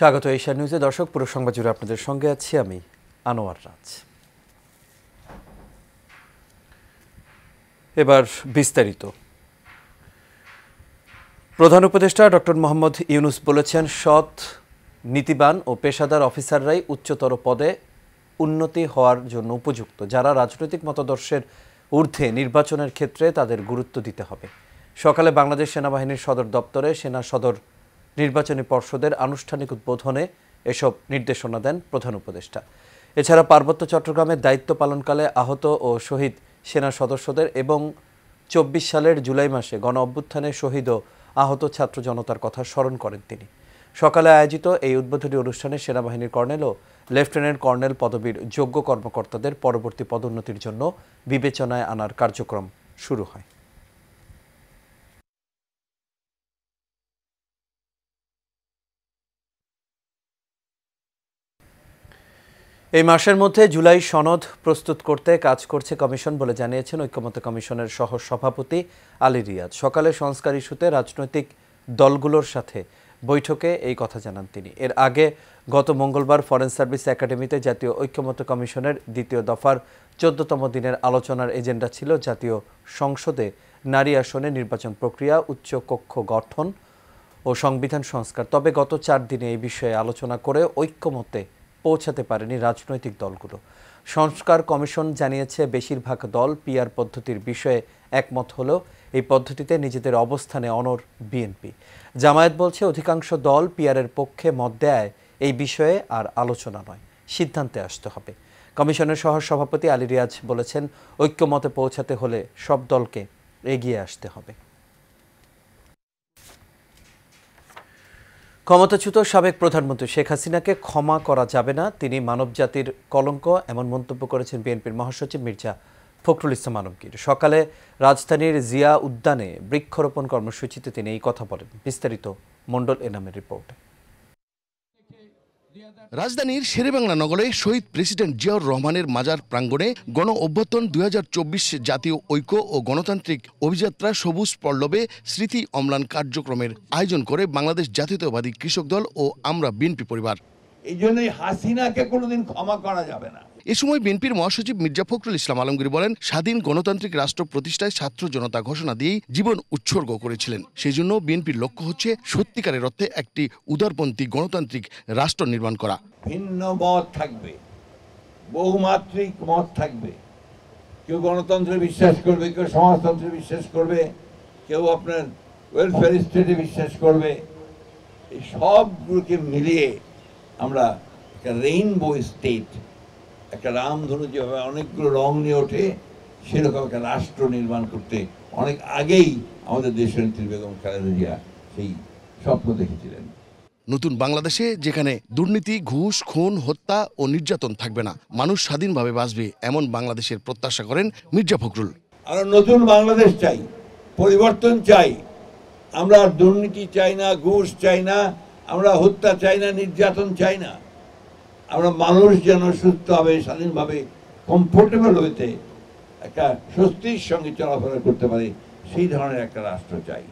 স্বাগত এশিয়া নিউজে। দর্শক, পুরো সংবাদ জুড়ে আপনাদের সঙ্গে আছি আমি আনোয়ার রাজ। এবার বিস্তারিত। প্রধান উপদেষ্টা ডক্টর মোহাম্মদ ইউনূস বলেছেন, সৎ, নীতিবান ও পেশাদার অফিসাররাই উচ্চতর পদে উন্নতি হওয়ার জন্য উপযুক্ত। যারা রাজনৈতিক মতাদর্শের ঊর্ধ্বে নির্বাচনের ক্ষেত্রে তাদের গুরুত্ব দিতে হবে। সকালে বাংলাদেশ সেনাবাহিনীর সদর দপ্তরে সেনা সদর নির্বাচনী পর্ষদের আনুষ্ঠানিক উদ্বোধনে এসব নির্দেশনা দেন প্রধান উপদেষ্টা। এছাড়া পার্বত্য চট্টগ্রামের দায়িত্ব পালনকালে আহত ও শহীদ সেনা সদস্যদের এবং ২৪ সালের জুলাই মাসে গণ অভ্যুত্থানে শহীদ ও আহত ছাত্র জনতার কথা স্মরণ করেন তিনি। সকালে আয়োজিত এই উদ্বোধনী অনুষ্ঠানে সেনাবাহিনীর কর্নেল ও লেফটেন্যান্ট কর্নেল পদবীর যোগ্য কর্মকর্তাদের পরবর্তী পদোন্নতির জন্য বিবেচনায় আনার কার্যক্রম শুরু হয়। এই মাসের মধ্যে জুলাই সনদ প্রস্তুত করতে কাজ করছে কমিশন বলে জানিয়েছেন ঐক্যমত্য কমিশনের সহ সভাপতি আলী রিয়াজ। সকালে সংস্কার ইস্যুতে রাজনৈতিক দলগুলোর সাথে বৈঠকে এই কথা জানান তিনি। এর আগে গত মঙ্গলবার ফরেন সার্ভিস একাডেমিতে জাতীয় ঐক্যমত্য কমিশনের দ্বিতীয় দফার ১৪তম দিনের আলোচনার এজেন্ডা ছিল জাতীয় সংসদে নারী আসনে নির্বাচন প্রক্রিয়া, উচ্চ কক্ষ গঠন ও সংবিধান সংস্কার। তবে গত ৪ দিনে এই বিষয়ে আলোচনা করে ঐক্যমত্যে পৌঁছাতে পারেনি রাজনৈতিক দলগুলো। সংস্কার কমিশন জানিয়েছে, বেশিরভাগ দল পিআর পদ্ধতির বিষয়ে একমত হলেও এই পদ্ধতিতে নিজেদের অবস্থানে অনড় বিএনপি। জামায়াত বলছে, অধিকাংশ দল পিআরের পক্ষে মত দেয় এই বিষয়ে আর আলোচনা নয়, সিদ্ধান্তে আসতে হবে। কমিশনের সহ সভাপতি আলী রিয়াজ বলেছেন, ঐক্যমতে পৌঁছাতে হলে সব দলকে এগিয়ে আসতে হবে। ক্ষমতাচ্যুত সাবেক প্রধানমন্ত্রী শেখ হাসিনাকে ক্ষমা করা যাবে না, তিনি মানবজাতির কলঙ্ক, এমন মন্তব্য করেছেন বিএনপির মহাসচিব মির্জা ফখরুল ইসলাম আলমগীর। সকালে রাজধানীর জিয়া উদ্যানে বৃক্ষরোপণ কর্মসূচিতে তিনি এই কথা বলেন। বিস্তারিত মণ্ডল এনামের রিপোর্টে। রাজধানীর শেরেবাংলা নগরে শহীদ প্রেসিডেন্ট জিয়াউর রহমানের মাজার প্রাঙ্গণে গণ অভ্যুত্থান ২০২৪ জাতীয় ঐক্য ও গণতান্ত্রিক অভিযাত্রা সবুজ পল্লবে স্মৃতি অম্লান কার্যক্রমের আয়োজন করে বাংলাদেশ জাতীয়তাবাদী কৃষক দল ও আমরা বিএনপি পরিবার। এই জন্যই হাসিনাকে কোনোদিন ক্ষমা করা যাবে না। এ সময় বিএনপির মহাসচিব মির্জা ফখরুল ইসলাম আলমগীর বলেন, স্বাধীন গণতান্ত্রিক রাষ্ট্র প্রতিষ্ঠায় ছাত্র জনতা ঘোষণা দিয়েই জীবন উৎসর্গ করেছিলেন। সেই জন্য বিএনপির লক্ষ্য হচ্ছে সত্যিকারের অর্থে একটি উদারপন্থী গণতান্ত্রিক রাষ্ট্র নির্মাণ করা। ভিন্ন মত থাকবে, বহুমাত্রিক মত থাকবে, কেউ গণতন্ত্রে বিশ্বাস করবে, কেউ সমাজতন্ত্রে বিশ্বাস করবে, কেউ আপনার ওয়েলফেয়ার স্টেটে বিশ্বাস করবে। এই সবগুলোকে মিলিয়ে আমরা একটা রেইনবো স্টেট, একটা রামধনু যেভাবে অনেকগুলো রং নিয়ে ওঠে, সেরকম একটা রাষ্ট্র নির্মাণ করতে অনেক আগেই আমাদের দেশনেত্রী বেগম খালেদা জিয়া সেই স্বপ্ন দেখেছিলেন। নতুন বাংলাদেশে যেখানে দুর্নীতি, ঘুষ, খুন, হত্যা ও নির্যাতন থাকবে না, মানুষ স্বাধীনভাবে বাঁচবে, এমন বাংলাদেশের প্রত্যাশা করেন মির্জা ফখরুল। আর নতুন বাংলাদেশ চাই, পরিবর্তন চাই। আমরা দুর্নীতি চাই না, ঘুষ চাই না, আমরা হত্যা চাই না, নির্যাতন চাই না। আমরা মানুষ যেন সুস্থভাবে, স্বাধীনভাবে, কমফোর্টেবল হইতে একটা স্বস্তির সঙ্গে চলাফেরা করতে পারে, সেই ধরনের একটা রাষ্ট্র চাই।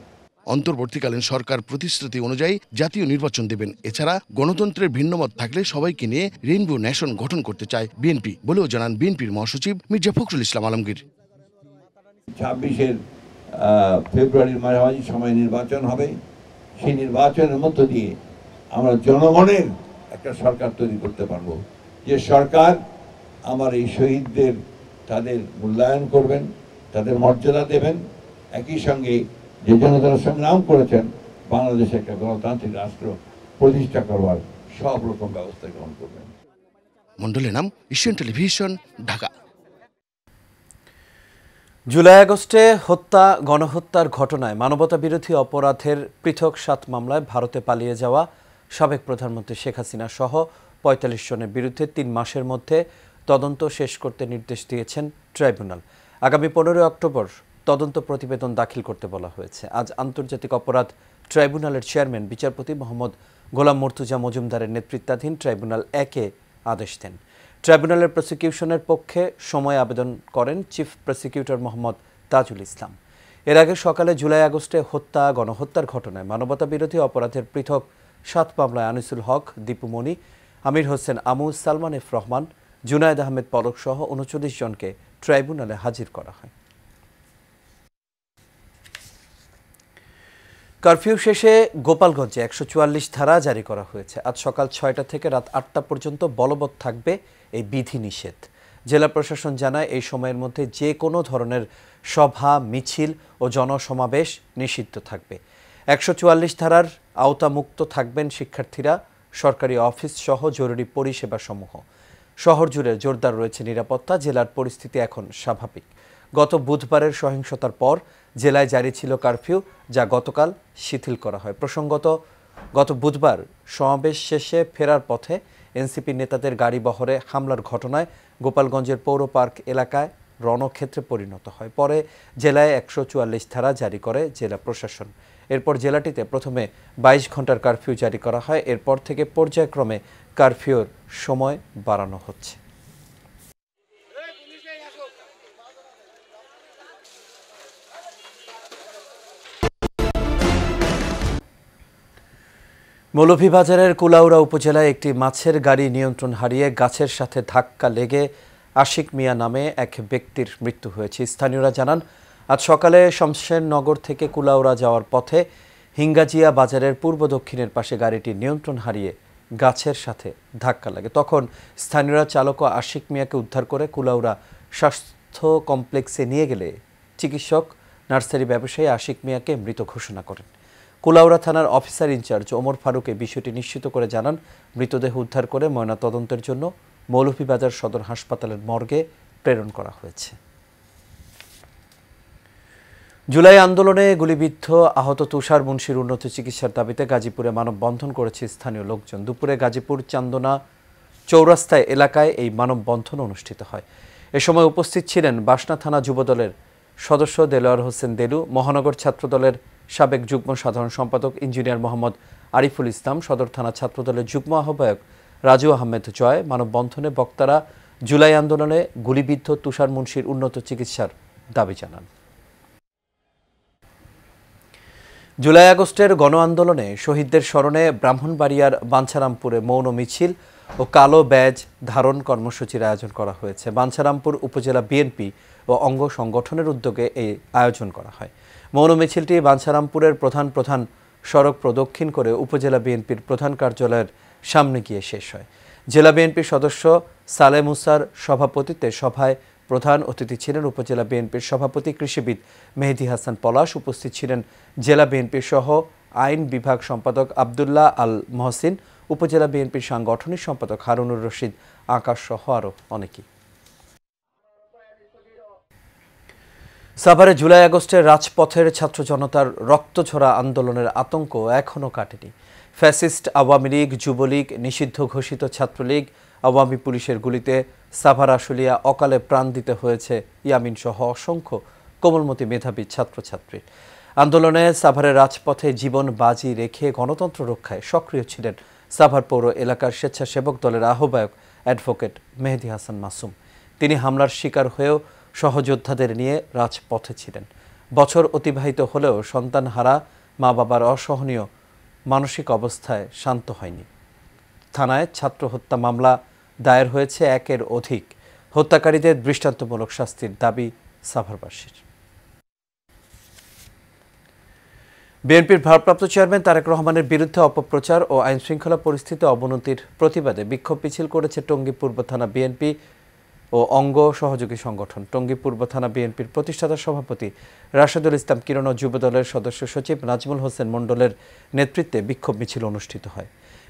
অন্তর্বর্তীকালীন সরকার প্রতিশ্রুতি অনুযায়ী জাতীয় নির্বাচন দেবেন। এছাড়া গণতন্ত্রের ভিন্নমত থাকলে সবাইকে নিয়ে রেইনবো নেশন গঠন করতে চায় বিএনপি বলেও জানান বিএনপির মহাসচিব মির্জা ফখরুল ইসলাম আলমগীর। ২৬ ফেব্রুয়ারির মাঝামাঝি সময় নির্বাচন হবে। সেই নির্বাচনের মধ্য দিয়ে আমরা জনগণের একটা সরকার তৈরি করতে পারবো, যে সরকার আমার এই শহীদদের তাদের মূল্যায়ন করবেন, তাদের মর্যাদা দেবেন, একই সঙ্গে যে জন্য তারা সংগ্রাম করেছেন বাংলাদেশে একটা গণতান্ত্রিক রাষ্ট্র প্রতিষ্ঠা করবার সব রকম ব্যবস্থা গ্রহণ করবেন। মণ্ডলের নাম, এশিয়ান টেলিভিশন, ঢাকা। জুলাই আগস্টে হত্যা, গণহত্যার ঘটনায় মানবতা বিরোধী অপরাধের পৃথক ৭ মামলায় ভারতে পালিয়ে যাওয়া সাবেক প্রধানমন্ত্রী শেখ হাসিনা সহ ৪৫ জনের বিরুদ্ধে ৩ মাসের মধ্যে তদন্ত শেষ করতে নির্দেশ দিয়েছেন ট্রাইব্যুনাল। আগামী ১৫ অক্টোবর তদন্ত প্রতিবেদন দাখিল করতে বলা হয়েছে। আজ আন্তর্জাতিক অপরাধ ট্রাইব্যুনালের চেয়ারম্যান বিচারপতি মোহাম্মদ গোলাম মুর্তুজা মজুমদারের নেতৃত্বাধীন ট্রাইব্যুনাল ১-এ আদেশ দেন। ট্রাইব্যুনালের প্রসিকিউশনের পক্ষে সময় আবেদন করেন চিফ প্রসিকিউটর মোহাম্মদ তাজুল ইসলাম। এর আগে সকালে জুলাই আগস্টে হত্যা, গণহত্যার ঘটনায় মানবতা বিরোধী অপরাধের পৃথক 7 মামলায় আনিসুল হক, দীপু মনি, আমির হোসেন আমু, সালমান এফ রহমান, জুনায়েদ আহমেদ পলক সহ ৩৯ জনকে ট্রাইব্যুনালে হাজির করা হয়। কারফিউ শেষে গোপালগঞ্জে ১৪৪ ধারা জারি করা হয়েছে। আজ সকাল ৬টা থেকে রাত ৮টা পর্যন্ত বলবৎ থাকবে এই বিধিনিষেধ। জেলা প্রশাসন জানায় এই সময়ের মধ্যে যে কোনো ধরনের সভা, মিছিল ও জনসমাবেশ নিষিদ্ধ থাকবে। ১৪৪ ধারার আওতামুক্ত থাকবেন শিক্ষার্থীরা, সরকারি অফিস সহ জরুরি পরিষেবা সমূহ। শহর জুড়ে জোরদার রয়েছে নিরাপত্তা। জেলার পরিস্থিতি এখন স্বাভাবিক। গত বুধবারের সহিংসতার পর জেলায় জারি ছিল কারফিউ, যা গতকাল শিথিল করা হয়। প্রসঙ্গত, গত বুধবার সমাবেশ শেষে ফেরার পথে এনসিপি নেতাদের গাড়ি বহরে হামলার ঘটনায় গোপালগঞ্জের পৌর পার্ক এলাকায় রণক্ষেত্রে পরিণত হয়। পরে জেলায় ১৪৪ ধারা জারি করে জেলা প্রশাসন। এরপর জেলাটিতে প্রথমে ২২ ঘন্টার কারফিউ জারি করা হয়। এরপর থেকে পর্যায়ক্রমে কারফিউর সময় বাড়ানো হচ্ছে। মৌলভীবাজারের কুলাউড়া উপজেলায় একটি মাছের গাড়ি নিয়ন্ত্রণ হারিয়ে গাছের সাথে ধাক্কা লেগে আশিক মিয়া নামে এক ব্যক্তির মৃত্যু হয়েছে। স্থানীয়রা জানান, আজ সকালে শমশেরনগর থেকে কুলাউড়া যাওয়ার পথে হিঙ্গাজিয়া বাজারের পূর্ব দক্ষিণের পাশে গাড়িটি নিয়ন্ত্রণ হারিয়ে গাছের সাথে ধাক্কা লাগে। তখন স্থানীয়রা চালক ও আশিক মিয়াকে উদ্ধার করে কুলাউড়া স্বাস্থ্য কমপ্লেক্সে নিয়ে গেলে চিকিৎসক নার্সারি ব্যবসায়ী আশিক মিয়াকে মৃত ঘোষণা করেন। কুলাউড়া থানার অফিসার ইনচার্জ ওমর ফারুক এই বিষয়টি নিশ্চিত করে জানান, মৃতদেহ উদ্ধার করে ময়নাতদন্তের জন্য মৌলভীবাজার সদর হাসপাতালের মর্গে প্রেরণ করা হয়েছে। জুলাই আন্দোলনে গুলিবিদ্ধ আহত তুষার মুন্সির উন্নত চিকিৎসার দাবিতে গাজীপুরে মানববন্ধন করেছে স্থানীয় লোকজন। দুপুরে গাজীপুর চান্দনা চৌরাস্তায় এলাকায় এই মানববন্ধন অনুষ্ঠিত হয়। এ সময় উপস্থিত ছিলেন বাসনা থানা যুবদলের সদস্য দেলোয়ার হোসেন দেলু, মহানগর ছাত্রদলের সাবেক যুগ্ম সাধারণ সম্পাদক ইঞ্জিনিয়ার মোহাম্মদ আরিফুল ইসলাম, সদর থানা ছাত্রদলের যুগ্ম আহ্বায়ক রাজু আহমেদ জয়। মানববন্ধনে বক্তারা জুলাই আন্দোলনে গুলিবিদ্ধ তুষার মুন্সির উন্নত চিকিৎসার দাবি জানান। জুলাই আগস্টের গণ আন্দোলনে শহীদদের স্মরণে ব্রাহ্মণবাড়িয়ার বাঞ্ছারামপুরে মৌন মিছিল ও কালো ব্যাজ ধারণ কর্মসূচির আয়োজন করা হয়েছে। বাঞ্ছারামপুর উপজেলা বিএনপি ও অঙ্গ সংগঠনের উদ্যোগে এই আয়োজন করা হয়। মৌন মিছিলটি বাঞ্ছারামপুরের প্রধান সড়ক প্রদক্ষিণ করে উপজেলা বিএনপির প্রধান কার্যালয়ের সামনে গিয়ে শেষ হয়। জেলা বিএনপির সদস্য সালে মুসার সভাপতিত্বে সভায় প্রধান অতিথি ছিলেন উপজেলা বিএনপির সভাপতি কৃষিবিদ মেহেদী হাসান পলাশ। উপস্থিত ছিলেন জেলা বিএনপির সহ আইন বিভাগ সম্পাদক আবদুল্লাহ আল মহসিন, উপজেলা বিএনপির সাংগঠনিক সম্পাদক হারুনুর রশিদ আকাশ সহ আরও অনেকেই। সাভারে জুলাই আগস্টের রাজপথের ছাত্র জনতার রক্তঝরা আন্দোলনের আতঙ্ক এখনও কাটেনি। ফ্যাসিস্ট আওয়ামী লীগ, যুবলীগ, নিষিদ্ধ ঘোষিত ছাত্রলীগ, আওয়ামী পুলিশের গুলিতে সাভার আশুলিয়া অকালে প্রাণ দিতে হয়েছে ইয়ামিন সহ অসংখ্য কোমলমতি মেধাবী ছাত্রছাত্রী। আন্দোলনে সাভারের রাজপথে জীবন বাজি রেখে গণতন্ত্র রক্ষায় সক্রিয় ছিলেন সাভার পৌর এলাকার স্বেচ্ছাসেবক দলের আহ্বায়ক অ্যাডভোকেট মেহেদী হাসান মাসুম। তিনি হামলার শিকার হয়েও সহযোদ্ধাদের নিয়ে রাজপথে ছিলেন। বছর অতিবাহিত হলেও সন্তানহারা মা বাবার অসহনীয় মানসিক অবস্থায় শান্ত হয়নি। থানায় ছাত্র হত্যা মামলা দায়ের হয়েছে ১-এর অধিক। হত্যাকারীদের দৃষ্টান্তমূলক শাস্তির দাবি সাভারবাসীর। বিএনপির ভারপ্রাপ্ত চেয়ারম্যান তারেক রহমানের বিরুদ্ধে অপপ্রচার ও আইনশৃঙ্খলা পরিস্থিতি অবনতির প্রতিবাদে বিক্ষোভ মিছিল করেছে টঙ্গী পূর্ব থানা বিএনপি ও অঙ্গ সহযোগী সংগঠন। টঙ্গী পূর্ব থানা বিএনপির প্রতিষ্ঠাতা সভাপতি রাশেদুল ইসলাম কিরণ ও যুবদলের সদস্য সচিব নাজমুল হোসেন মণ্ডলের নেতৃত্বে বিক্ষোভ মিছিল অনুষ্ঠিত হয়।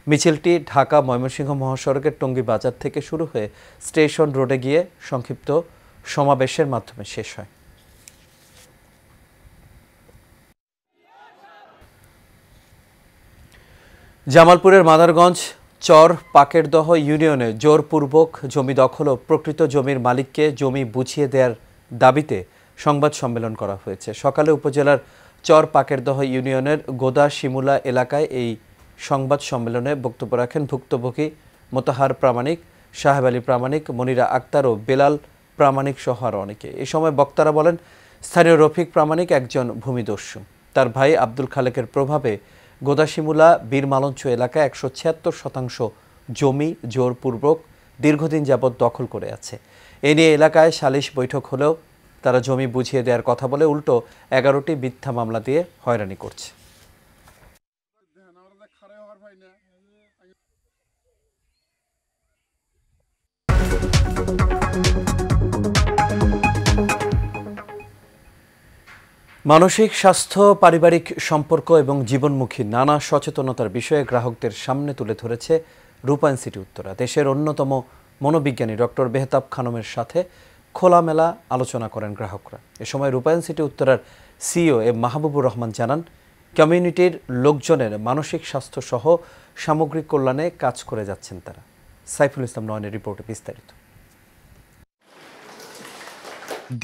মিছিলটি ঢাকা ময়মনসিংহ মহাসড়কের টঙ্গী বাজার থেকে শুরু হয়ে স্টেশন রোডে গিয়ে সংক্ষিপ্ত সমাবেশের মাধ্যমে শেষ হয়। জামালপুরের মাদারগঞ্জ চর পাকেরদহ ইউনিয়নে জোরপূর্বক জমি দখল ও প্রকৃত জমির মালিককে জমি বুঝিয়ে দেওয়ার দাবিতে সংবাদ সম্মেলন করা হয়েছে। সকালে উপজেলার চর পাকেরদহ ইউনিয়নের গোদা শিমুলা এলাকায় এই সংবাদ সম্মেলনে বক্তব্য রাখেন ভুক্তভোগী মোতাহার প্রামাণিক, সাহেব আলী প্রামাণিক, মনিরা আক্তার ও বেলাল প্রামাণিক সহ আরও অনেকে। এই সময় বক্তারা বলেন, স্থানীয় রফিক প্রামাণিক একজন ভূমিদস্যু। তার ভাই আব্দুল খালেকের প্রভাবে গোদাসিমুলা বীরমালঞ্চ এলাকায় 176% জমি জোরপূর্বক দীর্ঘদিন যাবৎ দখল করে আছে। এ নিয়ে এলাকায় সালিশ বৈঠক হলেও তারা জমি বুঝিয়ে দেওয়ার কথা বলে উল্টো 11টি মিথ্যা মামলা দিয়ে হয়রানি করছে। মানসিক স্বাস্থ্য, পারিবারিক সম্পর্ক এবং জীবনমুখী নানা সচেতনতার বিষয়ে গ্রাহকদের সামনে তুলে ধরেছে রূপায়ণ সিটি উত্তরা। দেশের অন্যতম মনোবিজ্ঞানী ডক্টর মেহতাব খানমের সাথে খোলামেলা আলোচনা করেন গ্রাহকরা। এ সময় রূপায়ণ সিটি উত্তরার সিইও এ মাহবুবুর রহমান জানান, কমিউনিটির লোকজনের মানসিক স্বাস্থ্য সহ সামগ্রিক কল্যাণে কাজ করে যাচ্ছেন তারা। সাইফুল ইসলাম নয়নের রিপোর্টে বিস্তারিত।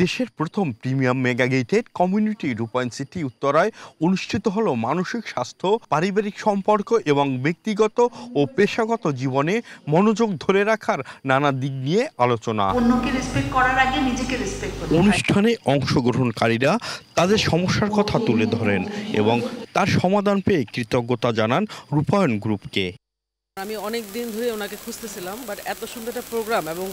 দেশের প্রথম প্রিমিয়াম মেগা গেটেড কমিউনিটি রূপায়ণ সিটি উত্তরায় অনুষ্ঠিত হলো মানসিক স্বাস্থ্য, পারিবারিক সম্পর্ক এবং ব্যক্তিগত ও পেশাগত জীবনে মনোযোগ ধরে রাখার নানা দিক নিয়ে আলোচনা। অন্যকে রেসপেক্ট করার আগে নিজেকে রেসপেক্ট করতে হয়। অনুষ্ঠানে অংশগ্রহণকারীরা তাদের সমস্যার কথা তুলে ধরেন এবং তার সমাধান পেয়ে কৃতজ্ঞতা জানান রূপায়ণ গ্রুপকে। আমি অনেক দিন ধরে ওনাকে খুঁজতেছিলাম, বাট এত সুন্দর একটা প্রোগ্রাম এবং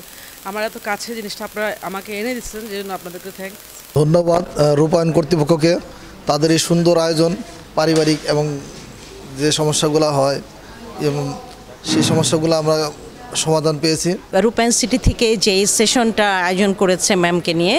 আমার এত কাছে জিনিসটা আপনারা আমাকে এনে দিচ্ছেন, যে জন্য আপনাদেরকে থ্যাঙ্কস। ধন্যবাদ রূপায়ণ কর্তৃপক্ষকে, তাদের এই সুন্দর আয়োজন, পারিবারিক এবং যে সমস্যাগুলো হয় এবং সেই সমস্যাগুলো আমরা সমাধান পেয়েছি। রূপায়ণ সিটি থেকে যে সেশনটা আয়োজন করেছে ম্যামকে নিয়ে,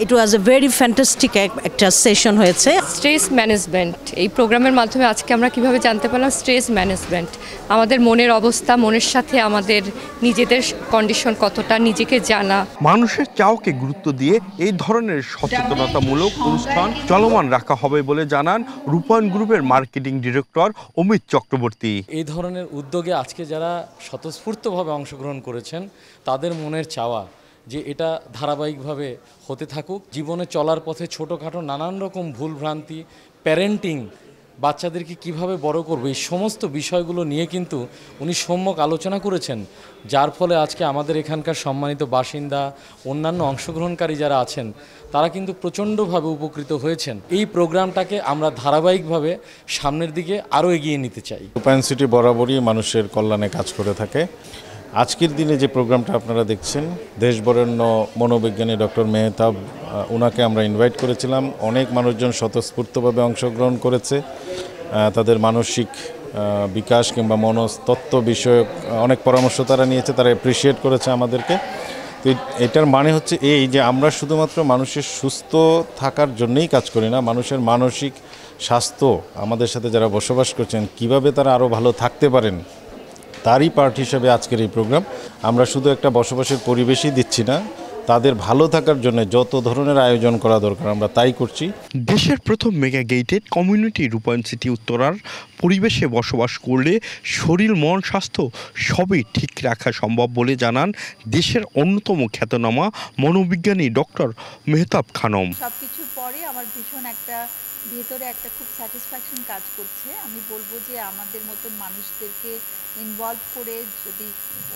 ইট ওয়াজ এ ভেরি ফ্যান্টাস্টিক একটা সেশন হয়েছে। স্ট্রেস ম্যানেজমেন্ট, এই প্রোগ্রামের মাধ্যমে আজকে আমরা কিভাবে জানতে পারলাম স্ট্রেস ম্যানেজমেন্ট, আমাদের মনের অবস্থা, মনের সাথে আমাদের নিজেদের কন্ডিশন কতটা, নিজেকে জানা। মানুষের চাওকে গুরুত্ব দিয়ে এই ধরনের সচেতনতামূলক অনুষ্ঠান চলমান রাখা হবে বলে জানান রূপায়ণ গ্রুপের মার্কেটিং ডিরেক্টর অমিত চক্রবর্তী। এই ধরনের উদ্যোগে আজকে যারা স্বতঃস্ফূর্তভাবে অংশগ্রহণ করেছেন, তাদের মনের চাওয়া যে এটা ধারাবাহিকভাবে হতে থাকুক। জীবনে চলার পথে ছোটোখাটো নানান রকম ভুলভ্রান্তি, প্যারেন্টিং, বাচ্চাদেরকে কিভাবে বড় করবে, এই সমস্ত বিষয়গুলো নিয়ে কিন্তু উনি সম্যক আলোচনা করেছেন, যার ফলে আজকে আমাদের এখানকার সম্মানিত বাসিন্দা, অন্যান্য অংশগ্রহণকারী যারা আছেন, তারা কিন্তু প্রচণ্ডভাবে উপকৃত হয়েছেন। এই প্রোগ্রামটাকে আমরা ধারাবাহিকভাবে সামনের দিকে আরও এগিয়ে নিতে চাই। রূপায়ণ সিটি বরাবরই মানুষের কল্যাণে কাজ করে থাকে। আজকের দিনে যে প্রোগ্রামটা আপনারা দেখছেন, দেশবরেণ্য মনোবিজ্ঞানী ডক্টর মেহতাব, ওনাকে আমরা ইনভাইট করেছিলাম। অনেক মানুষজন স্বতঃস্ফূর্তভাবে অংশগ্রহণ করেছে, তাদের মানসিক বিকাশ কিংবা মনস্তত্ত্ব বিষয়ক অনেক পরামর্শ তারা নিয়েছে, তারা অ্যাপ্রিসিয়েট করেছে আমাদেরকে। তো এটার মানে হচ্ছে এই যে আমরা শুধুমাত্র মানুষের সুস্থ থাকার জন্যই কাজ করি না, মানুষের মানসিক স্বাস্থ্য, আমাদের সাথে যারা বসবাস করছেন কিভাবে তারা আরও ভালো থাকতে পারেন, তারই পার্ট হিসেবে আজকের এই প্রোগ্রাম। আমরা শুধু একটা বসবাসের পরিবেশই দিচ্ছি না, তাদের ভালো থাকার জন্য যত ধরনের আয়োজন করা দরকার আমরা তাই করছি। দেশের প্রথম মেগা গেটেড কমিউনিটি রূপায়ণ সিটি উত্তরার পরিবেশে বসবাস করলে শরীর, মন, স্বাস্থ্য সবই ঠিক রাখা সম্ভব বলে জানান দেশের অন্যতম খ্যাতনামা মনোবিজ্ঞানী ডক্টর মেহতাব খানম। সবকিছুর পরে আমার ভীষণ একটা ভেতরে একটা খুব স্যাটিসফ্যাকশন কাজ করছে। আমি বলবো যে আমাদের মতন মানুষদেরকে ইনভলভ করে যদি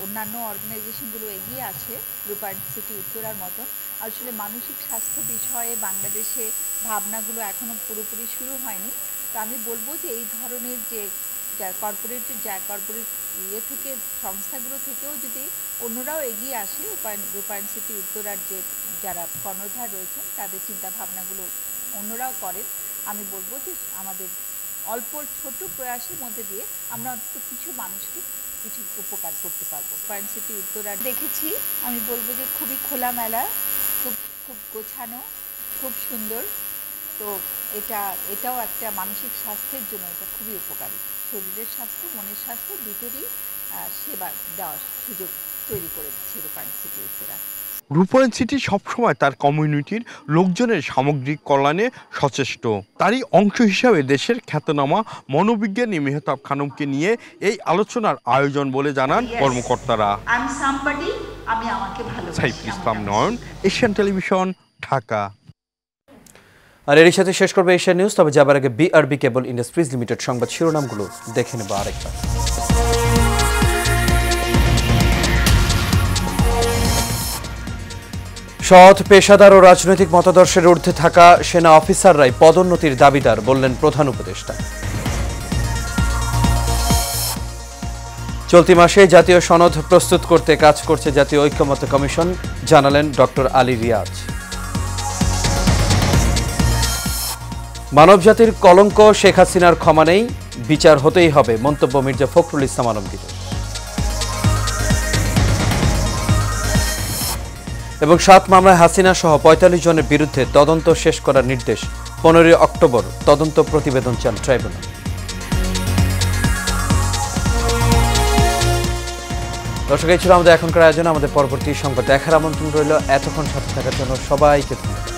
অন্যান্য অর্গানাইজেশনগুলো এগিয়ে আসে রূপায়ণ সিটি উত্তরার মতন, আসলে মানসিক স্বাস্থ্য বিষয়ে বাংলাদেশে ভাবনাগুলো এখনও পুরোপুরি শুরু হয়নি। তো আমি বলবো যে এই ধরনের যে কর্পোরেট ইয়ে থেকে, সংস্থাগুলো থেকেও যদি অন্যরাও এগিয়ে আসে, রূপায়ণ সিটি উত্তরার যে যারা কর্ণধার রয়েছেন তাদের চিন্তা ভাবনাগুলো অন্যরাও করেন, আমি বলবো যে আমাদের অল্প ছোট প্রয়াসের মধ্যে দিয়ে আমরা অন্তত কিছু মানুষকে কিছু উপকার করতে পারবো। রূপায়ণ সিটি উত্তরা দেখেছি, আমি বলবো যে খুবই খোলামেলা, খুব গোছানো, খুব সুন্দর। তো এটাও একটা মানসিক স্বাস্থ্যের জন্য এটা খুবই উপকারী। শরীরের স্বাস্থ্য, মনের স্বাস্থ্য দুটোরই সেবা দেওয়ার সুযোগ তৈরি করে দিচ্ছে রূপায়ণ সিটি উত্তরা। রূপায়ণ সিটি সবসময় তার কমিউনিটির লোকজনের সামগ্রিক কল্যাণে সচেষ্ট। তারই অংশ হিসাবে দেশের খ্যাতনামা মনোবিজ্ঞানী মেহতাব খানমকে নিয়ে এই আলোচনার আয়োজন বলে জানান কর্মকর্তারা। সাইফুল ইসলাম নয়ন, এশিয়ান টেলিভিশন, ঢাকা। আর এর সাথে শেষ করবে এশিয়ান নিউজ। তবে যাবার আগে বিআরবি কেবল ইন্ডাস্ট্রিজ লিমিটেড সংবাদ শিরোনামগুলো দেখে নেব আরেকবার। সৎ, পেশাদার ও রাজনৈতিক মতাদর্শের ঊর্ধ্বে থাকা সেনা অফিসাররাই পদোন্নতির দাবিদার, বললেন প্রধান উপদেষ্টা। চলতি মাসে জাতীয় সনদ প্রস্তুত করতে কাজ করছে জাতীয় ঐক্যমত্য কমিশন, জানালেন ডক্টর আলী রিয়াজ। মানবজাতির কলঙ্ক শেখ হাসিনার ক্ষমা নেই, বিচার হতেই হবে, মন্তব্য মির্জা ফখরুল ইসলাম আলমগীর। এবং 7 মামলায় হাসিনা সহ 45 জনের বিরুদ্ধে তদন্ত শেষ করার নির্দেশ, 15 অক্টোবর তদন্ত প্রতিবেদন চান ট্রাইব্যুনাল। দর্শক, এই ছিল আমাদের এখনকার আয়োজন। আমাদের পরবর্তী সংবাদ দেখার আমন্ত্রণ রইল। এতক্ষণ সাথে থাকার জন্য সবাইকে ধন্যবাদ।